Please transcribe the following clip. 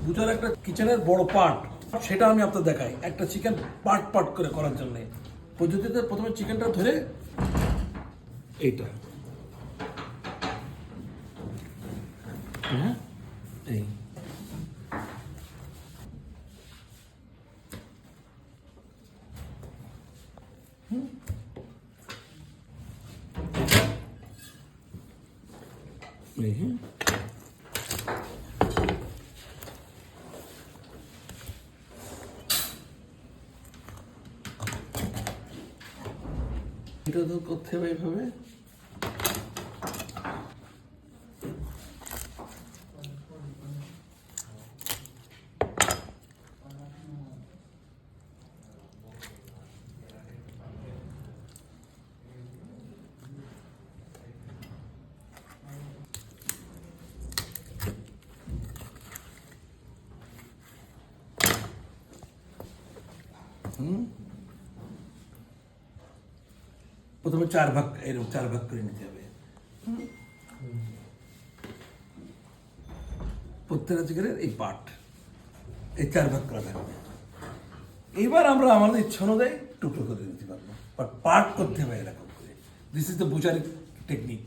বুঝার একটা কিচেনের বড় পার্ট, সেটা আমি আপনাদের দেখাই একটা চিকেন পার্ট পার্ট করে করার জন্য পদ্ধতিতে। প্রথমে চিকেনটা ধরে এইটা এই এটা তো করতে হবে এইভাবে। প্রথমে 4 ভাগ, এরকম 4 ভাগ করে নিতে হবে প্রত্যেকটা চিকেনের এই পার্ট, এই 4 ভাগ করা থাকবে। এইবার আমরা আমাদের ইচ্ছা অনুযায়ী টুকরো করে নিতে পারবো, বাট পার্ট করতে হবে এরকম করে। This is the butchery technique.